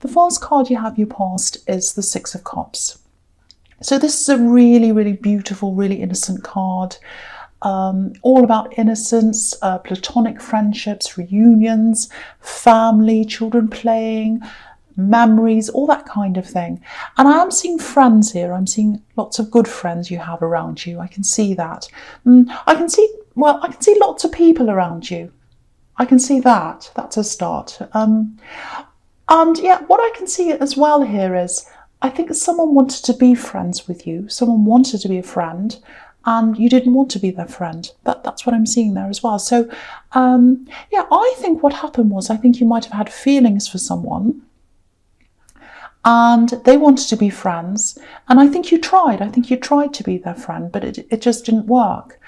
The first card you have, your past, is the Six of Cups. So this is a really, really beautiful, really innocent card. All about innocence, platonic friendships, reunions, family, children playing, memories, all that kind of thing. And I am seeing friends here. I'm seeing lots of good friends you have around you. I can see that. I can see lots of people around you. I can see that. That's a start. And yeah, what I can see as well here is, I think someone wanted to be friends with you. Someone wanted to be a friend, and you didn't want to be their friend. That's what I'm seeing there as well. So, yeah, I think what happened was, I think you might have had feelings for someone, and they wanted to be friends, and I think you tried. I think you tried to be their friend, but it just didn't work.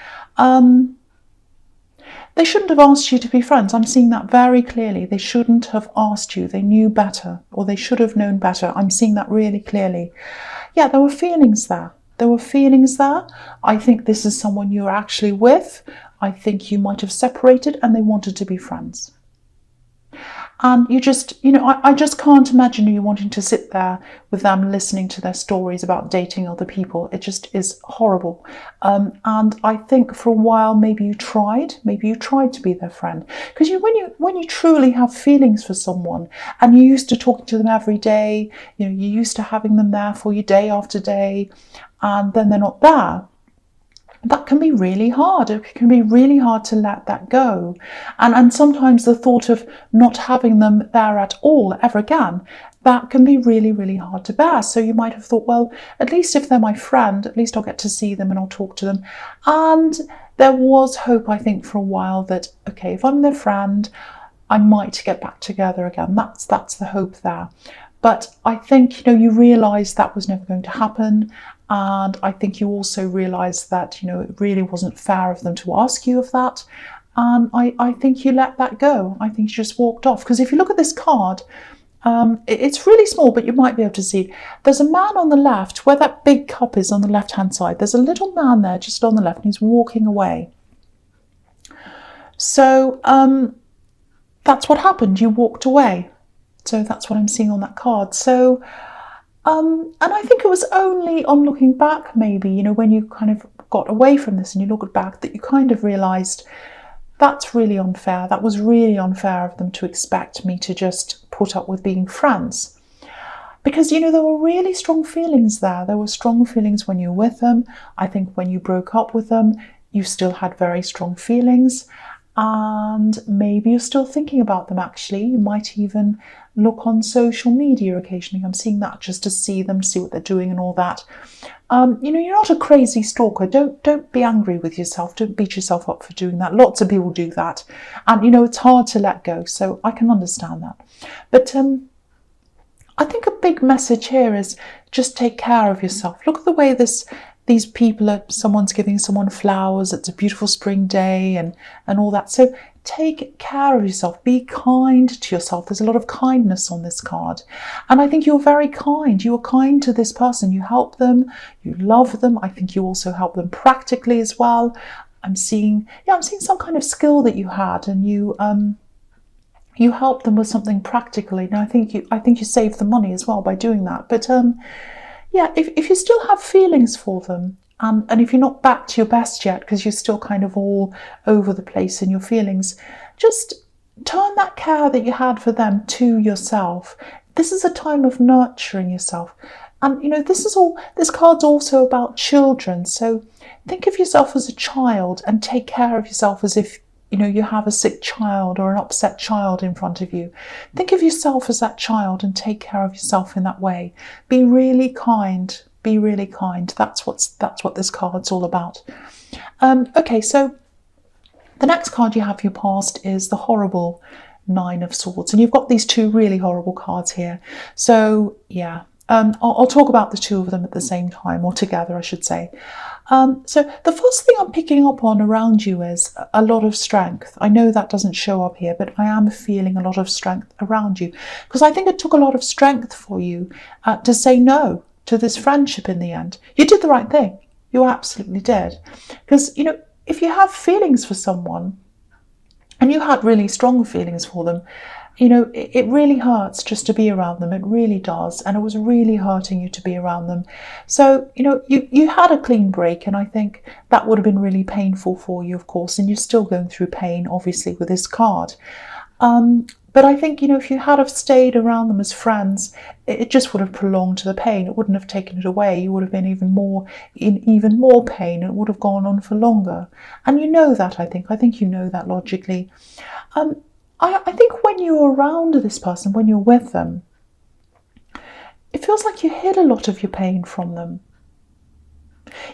They shouldn't have asked you to be friends. I'm seeing that very clearly. They shouldn't have asked you. They knew better, or they should have known better. I'm seeing that really clearly. Yeah, there were feelings there. There were feelings there. I think this is someone you're actually with. I think you might have separated and they wanted to be friends. And you just, I just can't imagine you wanting to sit there with them listening to their stories about dating other people. It just is horrible. And I think for a while, maybe you tried to be their friend. Because when you truly have feelings for someone, and you're used to talking to them every day, you're used to having them there for you day after day, and then they're not there, that can be really hard. It can be really hard to let that go. And sometimes the thought of not having them there at all ever again, that can be really, really hard to bear. So you might have thought, well, at least if they're my friend, at least I'll get to see them and I'll talk to them. And there was hope, I think, for a while that, okay, if I'm their friend, I might get back together again. That's the hope there. But I think, you realised that was never going to happen. And I think you also realised that, it really wasn't fair of them to ask you of that. And I think you let that go. I think you just walked off. Because if you look at this card, it's really small, but you might be able to see. There's a man on the left, where that big cup is on the left-hand side. There's a little man there just on the left, and he's walking away. So that's what happened. You walked away. So that's what I'm seeing on that card. So, and I think it was only on looking back, maybe, when you kind of got away from this and you looked back, that you kind of realised that's really unfair. That was really unfair of them to expect me to just put up with being friends. Because, there were really strong feelings there. There were strong feelings when you were with them. I think when you broke up with them, you still had very strong feelings. And maybe you're still thinking about them, actually. You might even look on social media occasionally. I'm seeing that, just to see them, see what they're doing and all that. You're not a crazy stalker. Don't be angry with yourself. Don't beat yourself up for doing that. Lots of people do that. And, it's hard to let go. So I can understand that. But I think a big message here is just take care of yourself. Look at the way these people someone's giving someone flowers. It's a beautiful spring day and all that. So take care of yourself. Be kind to yourself. There's a lot of kindness on this card. And I think you're very kind. You are kind to this person. You help them. You love them. I think you also help them practically as well. I'm seeing some kind of skill that you had, and you helped them with something practically. Now I think you saved the money as well by doing that. But yeah, if you still have feelings for them, and if you're not back to your best yet, because you're still kind of all over the place in your feelings, just turn that care that you had for them to yourself. This is a time of nurturing yourself. And, this card's also about children. So think of yourself as a child and take care of yourself as if, you have a sick child or an upset child in front of you. Think of yourself as that child and take care of yourself in that way. Be really kind. Be really kind. That's what this card's all about. Okay, so the next card you have for your past is the horrible Nine of Swords. And you've got these two really horrible cards here. So, yeah. I'll talk about the two of them at the same time, or together, I should say. So the first thing I'm picking up on around you is a lot of strength. I know that doesn't show up here, but I am feeling a lot of strength around you, because I think it took a lot of strength for you to say no to this friendship in the end. You did the right thing. You absolutely did. Because, if you have feelings for someone, and you had really strong feelings for them, it really hurts just to be around them. It really does. And it was really hurting you to be around them. So, you had a clean break, and I think that would have been really painful for you, of course, and you're still going through pain, obviously, with this card. But I think, if you had have stayed around them as friends, it just would have prolonged the pain. It wouldn't have taken it away. You would have been in even more pain. It would have gone on for longer. And you know that, I think. I think you know that logically. I think when you're around this person, when you're with them, it feels like you hid a lot of your pain from them.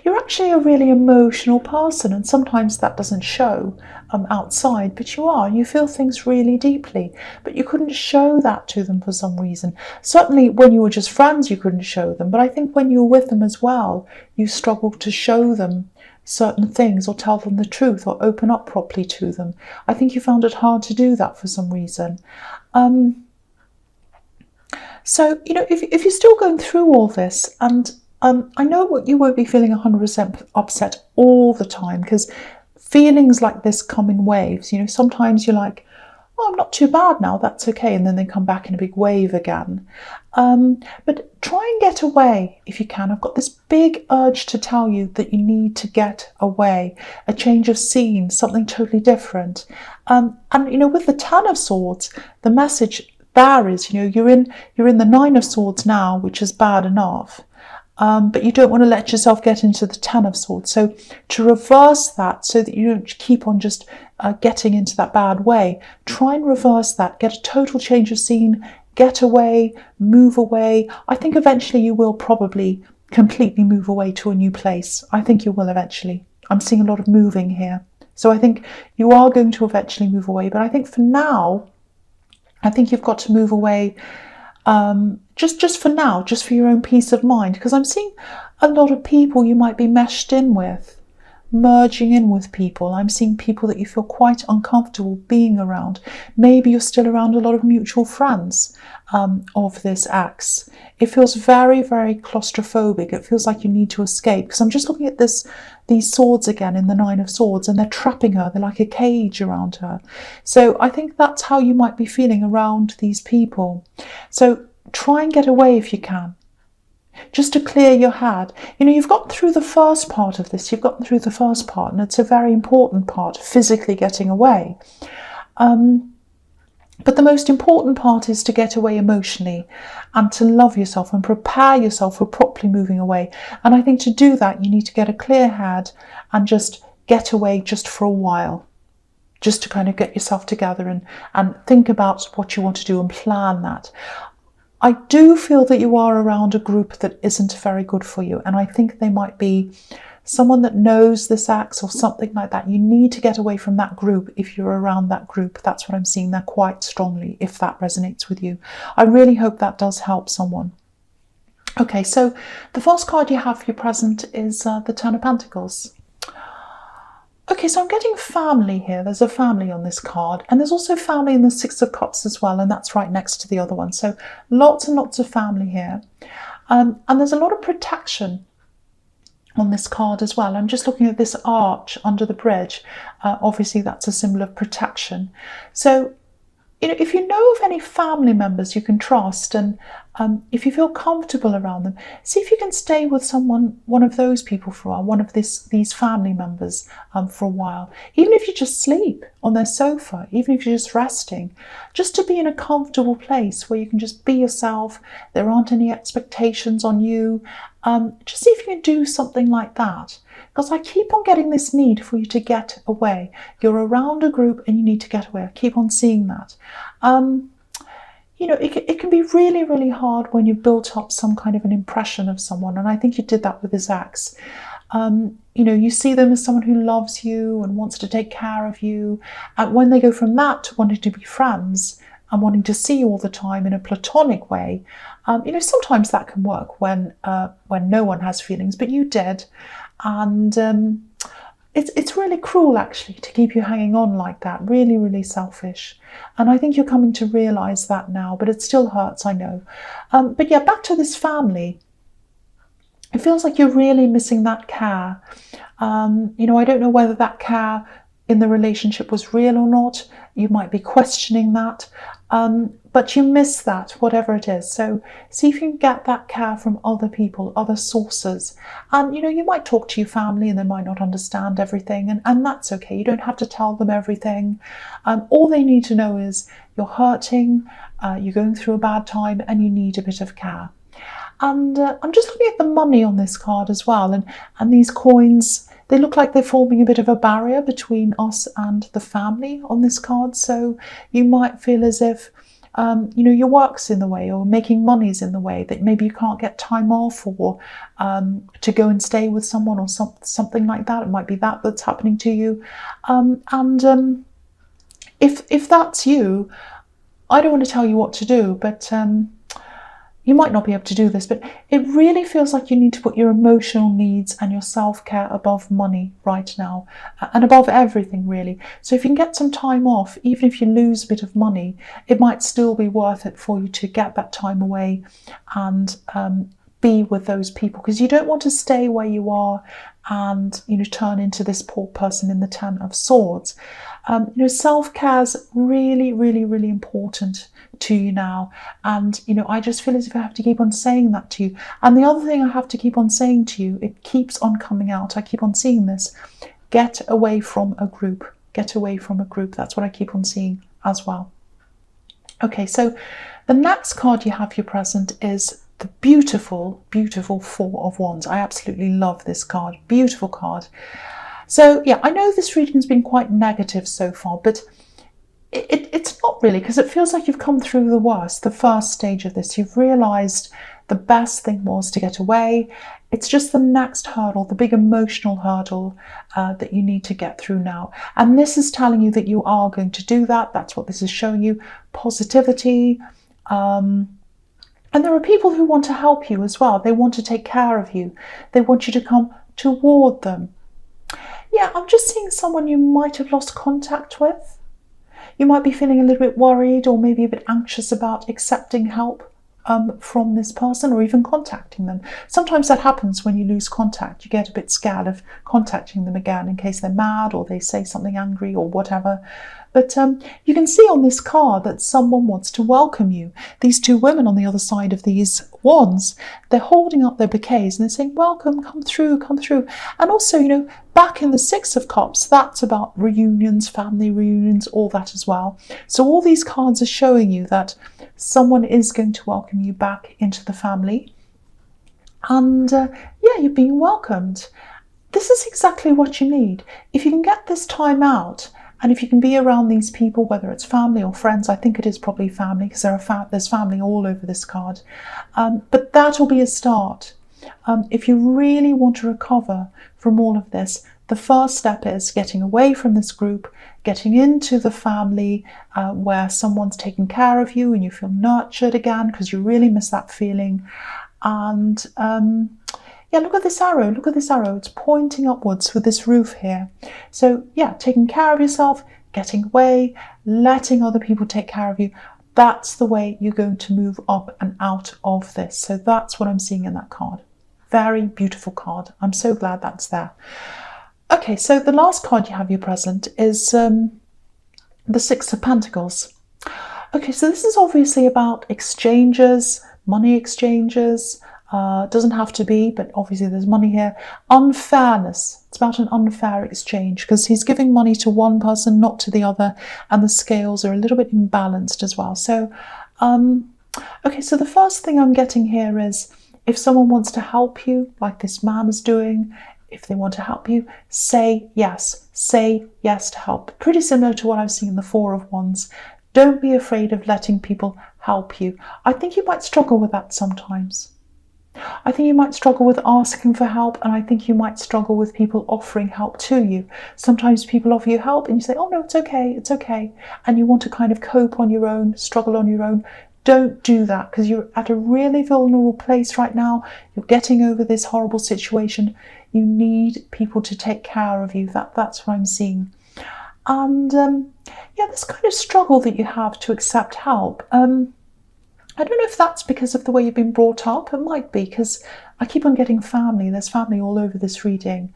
You're actually a really emotional person, and sometimes that doesn't show outside, but you are. You feel things really deeply, but you couldn't show that to them for some reason. Certainly when you were just friends, you couldn't show them, but I think when you were with them as well, you struggled to show them certain things or tell them the truth or open up properly to them. I think you found it hard to do that for some reason. So, if you're still going through all this, and I know you won't be feeling 100% upset all the time, because feelings like this come in waves. Sometimes you're like, oh, I'm not too bad now, that's okay, and then they come back in a big wave again. But try and get away if you can. I've got this big urge to tell you that you need to get away, a change of scene, something totally different. And with the Ten of Swords, the message there is, you're in the Nine of Swords now, which is bad enough. But you don't want to let yourself get into the Ten of Swords. So to reverse that, so that you don't keep on just getting into that bad way, try and reverse that, get a total change of scene, get away, move away. I think eventually you will probably completely move away to a new place. I think you will eventually. I'm seeing a lot of moving here. So I think you are going to eventually move away. But I think for now, I think you've got to move away just for now, just for your own peace of mind, because I'm seeing a lot of people you might be meshed in with, merging in with people. I'm seeing people that you feel quite uncomfortable being around. Maybe you're still around a lot of mutual friends of this ex. It feels very, very claustrophobic. It feels like you need to escape, because I'm just looking at these swords again in the Nine of Swords, and they're trapping her. They're like a cage around her. So I think that's how you might be feeling around these people. So try and get away if you can, just to clear your head. You've got through the first part of this. You've gotten through the first part, and it's a very important part, physically getting away. But the most important part is to get away emotionally and to love yourself and prepare yourself for properly moving away. And I think to do that, you need to get a clear head and just get away just for a while, just to kind of get yourself together and think about what you want to do and plan that. I do feel that you are around a group that isn't very good for you, and I think they might be someone that knows this ex or something like that. You need to get away from that group if you're around that group. That's what I'm seeing there quite strongly, if that resonates with you. I really hope that does help someone. Okay, so the first card you have for your present is the Ten of Pentacles. Okay, so I'm getting family here. There's a family on this card, and there's also family in the Six of Cups as well, and that's right next to the other one. So lots and lots of family here. And there's a lot of protection on this card as well. I'm just looking at this arch under the bridge. Obviously, that's a symbol of protection. So, if you know of any family members you can trust, and if you feel comfortable around them, see if you can stay with one of those people for a while, one of these family members for a while. Even if you just sleep on their sofa, even if you're just resting, just to be in a comfortable place where you can just be yourself. There aren't any expectations on you. Just see if you can do something like that. Because I keep on getting this need for you to get away. You're around a group and you need to get away. I keep on seeing that. It can be really, really hard when you've built up some kind of an impression of someone. And I think you did that with this ex. You see them as someone who loves you and wants to take care of you. And when they go from that to wanting to be friends and wanting to see you all the time in a platonic way, sometimes that can work when no one has feelings, but you did. And it's really cruel, actually, to keep you hanging on like that. Really, really selfish. And I think you're coming to realise that now, but it still hurts, I know. But yeah, back to this family. It feels like you're really missing that care. I don't know whether that care in the relationship was real or not. You might be questioning that, but you miss that, whatever it is. So see if you can get that care from other people, other sources. And you might talk to your family and they might not understand everything, and that's okay. You don't have to tell them everything. All they need to know is you're hurting, you're going through a bad time, and you need a bit of care. And I'm just looking at the money on this card as well, and these coins, they look like they're forming a bit of a barrier between us and the family on this card. So you might feel as if your work's in the way, or making money's in the way, that maybe you can't get time off, or to go and stay with someone, or something like that. It might be that's happening to you. If that's you, I don't want to tell you what to do, but you might not be able to do this, but it really feels like you need to put your emotional needs and your self-care above money right now, and above everything, really. So if you can get some time off, even if you lose a bit of money, it might still be worth it for you to get that time away and be with those people, because you don't want to stay where you are and turn into this poor person in the Ten of Swords. Self-care is really, really, really important to you now, and I just feel as if I have to keep on saying that to you. And the other thing I have to keep on saying to you, it keeps on coming out, I keep on seeing this: get away from a group, get away from a group. That's what I keep on seeing as well. Okay, so the next card you have here present is the beautiful, beautiful Four of Wands. I absolutely love this card. Beautiful card. So yeah, I know this reading has been quite negative so far, but it's not really, because it feels like you've come through the worst, the first stage of this. You've realised the best thing was to get away. It's just the next hurdle, the big emotional hurdle that you need to get through now. And this is telling you that you are going to do that. That's what this is showing you. Positivity. And there are people who want to help you as well. They want to take care of you. They want you to come toward them. Yeah, I'm just seeing someone you might have lost contact with. You might be feeling a little bit worried, or maybe a bit anxious about accepting help from this person, or even contacting them. Sometimes that happens when you lose contact. You get a bit scared of contacting them again in case they're mad, or they say something angry, or whatever. But you can see on this card that someone wants to welcome you. These two women on the other side of these wands, they're holding up their bouquets and they're saying, welcome, come through, come through. And also, back in the Six of Cups, that's about reunions, family reunions, all that as well. So all these cards are showing you that someone is going to welcome you back into the family. And yeah, you're being welcomed. This is exactly what you need. If you can get this time out, and if you can be around these people, whether it's family or friends, I think it is probably family, because there's family all over this card. But that will be a start. If you really want to recover from all of this, the first step is getting away from this group, getting into the family where someone's taking care of you and you feel nurtured again, because you really miss that feeling. And yeah, look at this arrow. Look at this arrow. It's pointing upwards with this roof here. So yeah, taking care of yourself, getting away, letting other people take care of you. That's the way you're going to move up and out of this. So that's what I'm seeing in that card. Very beautiful card. I'm so glad that's there. Okay, so the last card you have here present is the Six of Pentacles. Okay, so this is obviously about exchanges, money exchanges. Doesn't have to be, but obviously there's money here. Unfairness. It's about an unfair exchange, because he's giving money to one person, not to the other, and the scales are a little bit imbalanced as well. So, okay, so the first thing I'm getting here is, if someone wants to help you, like this man is doing, if they want to help you, say yes. Say yes to help. Pretty similar to what I've seen in the Four of Wands. Don't be afraid of letting people help you. I think you might struggle with that sometimes. I think you might struggle with asking for help, and I think you might struggle with people offering help to you. Sometimes people offer you help and you say, oh no, it's okay, and you want to kind of cope on your own, struggle on your own. Don't do that, because you're at a really vulnerable place right now. You're getting over this horrible situation. You need people to take care of you. That's what I'm seeing. And yeah, this kind of struggle that you have to accept help. I don't know if that's because of the way you've been brought up. It might be, because I keep on getting family. There's family all over this reading.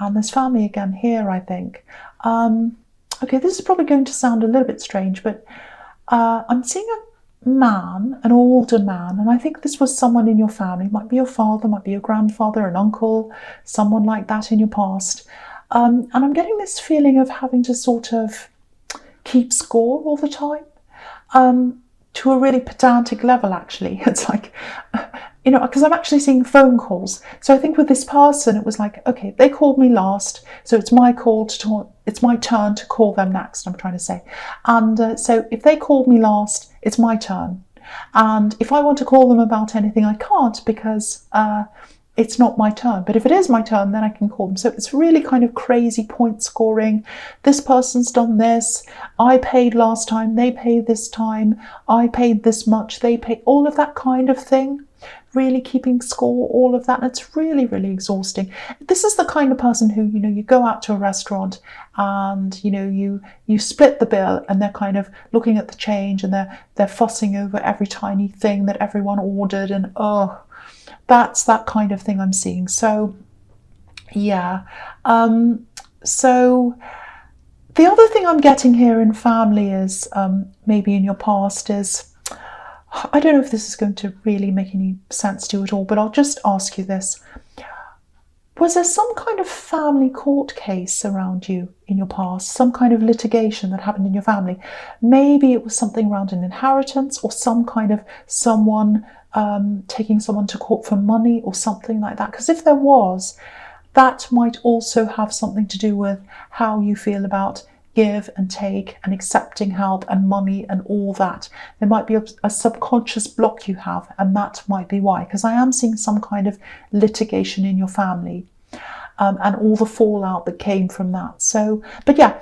And there's family again here, I think. Okay, this is probably going to sound a little bit strange, but I'm seeing a man, an older man, and I think this was someone in your family. It might be your father, might be your grandfather, an uncle, someone like that in your past. And I'm getting this feeling of having to sort of keep score all the time, to a really pedantic level, actually. It's like, because I'm actually seeing phone calls. So I think with this person, it was like, okay, they called me last, so it's my turn to call them next, I'm trying to say. And so if they called me last, it's my turn. And if I want to call them about anything, I can't, because it's not my turn. But if it is my turn, then I can call them. So it's really kind of crazy point scoring. This person's done this. I paid last time. They paid this time. I paid this much. They paid, all of that kind of thing. Really keeping score, all of that. And it's really, really exhausting. This is the kind of person who, you go out to a restaurant and, you split the bill, and they're kind of looking at the change, and they're fussing over every tiny thing that everyone ordered, and that's that kind of thing I'm seeing. So, yeah. So the other thing I'm getting here in family is, maybe in your past, is, I don't know if this is going to really make any sense to you at all, but I'll just ask you this. Was there some kind of family court case around you in your past? Some kind of litigation that happened in your family? Maybe it was something around an inheritance, or some kind of someone taking someone to court for money or something like that. Because if there was, that might also have something to do with how you feel about give and take and accepting help and money and all that. There might be a subconscious block you have, and that might be why, because I am seeing some kind of litigation in your family, and all the fallout that came from that. So, but yeah,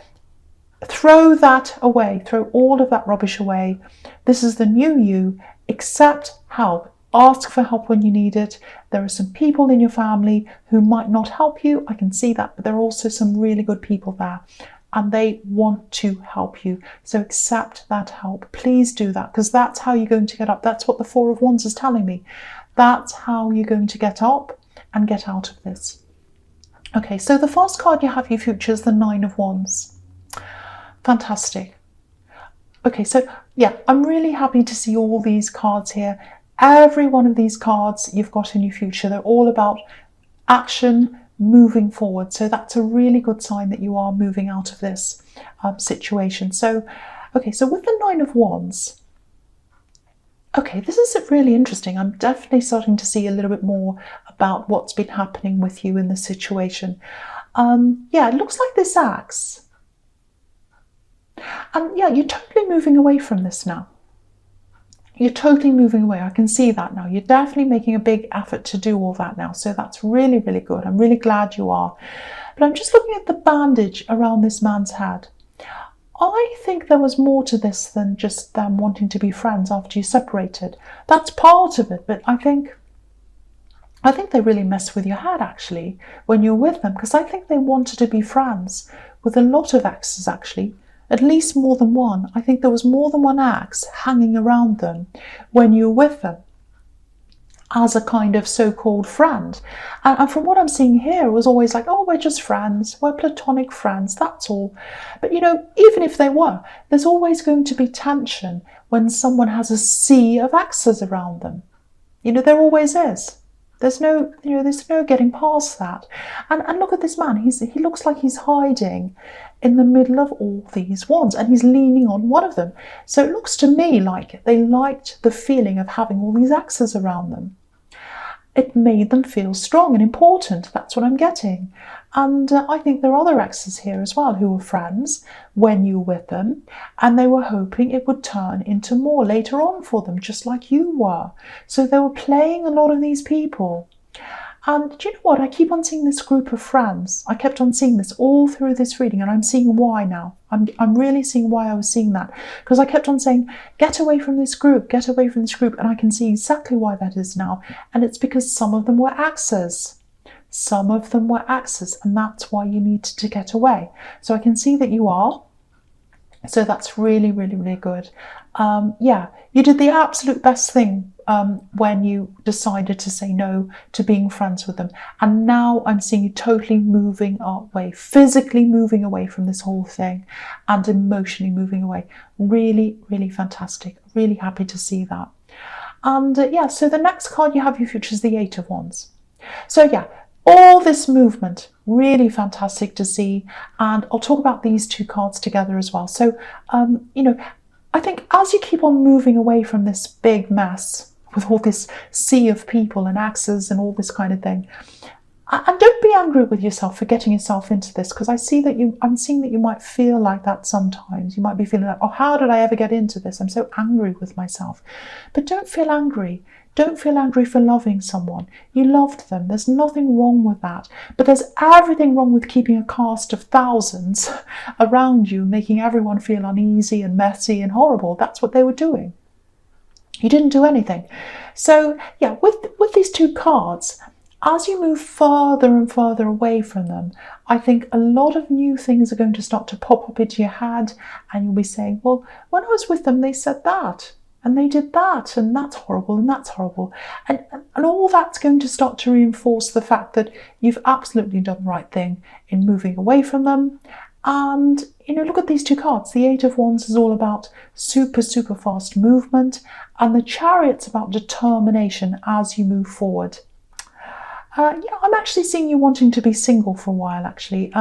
throw that away, throw all of that rubbish away. This is the new you. Accept help. Ask for help when you need it. There are some people in your family who might not help you. I can see that, but there are also some really good people there, and they want to help you. So accept that help. Please do that, because that's how you're going to get up. That's what the Four of Wands is telling me. That's how you're going to get up and get out of this. Okay, so the first card you have for your future is the Nine of Wands. Fantastic. Okay, so yeah, I'm really happy to see all these cards here. Every one of these cards you've got in your future, they're all about action, moving forward. So that's a really good sign that you are moving out of this situation. So, okay, so with the Nine of Wands, okay, this is really interesting. I'm definitely starting to see a little bit more about what's been happening with you in this situation. Yeah, it looks like this axe. And yeah, you're totally moving away from this now. You're totally moving away. I can see that now. You're definitely making a big effort to do all that now. So that's really, really good. I'm really glad you are. But I'm just looking at the bandage around this man's head. I think there was more to this than just them wanting to be friends after you separated. That's part of it, but I think they really mess with your head, actually, when you're with them, because I think they wanted to be friends with a lot of exes, actually. At least more than one. I think there was more than one ex hanging around them when you were with them as a kind of so-called friend. And from what I'm seeing here, it was always like, oh, we're just friends. We're platonic friends, that's all. But, even if they were, there's always going to be tension when someone has a sea of exes around them. There always is. There's no getting past that. And look at this man. He looks like he's hiding in the middle of all these wands, and he's leaning on one of them. So it looks to me like they liked the feeling of having all these axes around them. It made them feel strong and important. That's what I'm getting. And I think there are other exes here as well who were friends when you were with them, and they were hoping it would turn into more later on for them, just like you were. So they were playing a lot of these people. And do you know what? I keep on seeing this group of friends. I kept on seeing this all through this reading, and I'm seeing why now. I'm really seeing why I was seeing that. Because I kept on saying, get away from this group, get away from this group. And I can see exactly why that is now. And it's because some of them were exes. Some of them were exes, and that's why you needed to get away. So I can see that you are. So that's really, really, really good. Yeah, you did the absolute best thing when you decided to say no to being friends with them. And now I'm seeing you totally moving away, physically moving away from this whole thing and emotionally moving away. Really, really fantastic. Really happy to see that. And yeah, so the next card you have your future is the Eight of Wands. So yeah, all this movement, really fantastic to see. And I'll talk about these two cards together as well. So, you know, I think as you keep on moving away from this big mess with all this sea of people and axes and all this kind of thing, and don't be angry with yourself for getting yourself into this, because I'm seeing that you might feel like that sometimes. You might be feeling like, oh, how did I ever get into this? I'm so angry with myself. But don't feel angry. Don't feel angry for loving someone. You loved them. There's nothing wrong with that. But there's everything wrong with keeping a cast of thousands around you, making everyone feel uneasy and messy and horrible. That's what they were doing. You didn't do anything. So yeah, with these two cards, as you move further and further away from them, I think a lot of new things are going to start to pop up into your head, and you'll be saying, well, when I was with them, they said that, and they did that, and that's horrible, and that's horrible. And all that's going to start to reinforce the fact that you've absolutely done the right thing in moving away from them. And, you know, look at these two cards. The Eight of Wands is all about super, super fast movement, and the Chariot's about determination as you move forward. Yeah, I'm actually seeing you wanting to be single for a while, actually.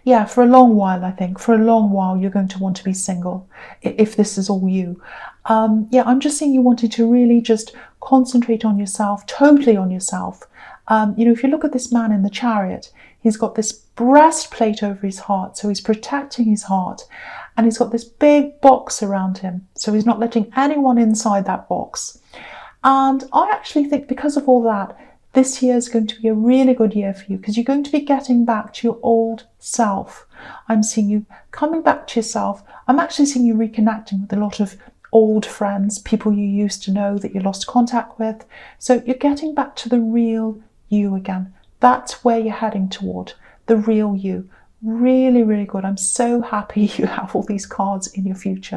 Yeah, for a long while, I think. For a long while, you're going to want to be single, if this is all you. Yeah, I'm just seeing you wanting to really just concentrate on yourself, totally on yourself. You know, if you look at this man in the Chariot, he's got this breastplate over his heart, so he's protecting his heart. And he's got this big box around him, so he's not letting anyone inside that box. And I actually think because of all that, this year is going to be a really good year for you, because you're going to be getting back to your old self. I'm seeing you coming back to yourself. I'm actually seeing you reconnecting with a lot of old friends, people you used to know that you lost contact with. So you're getting back to the real you again. That's where you're heading toward, the real you. Really, really good. I'm so happy you have all these cards in your future.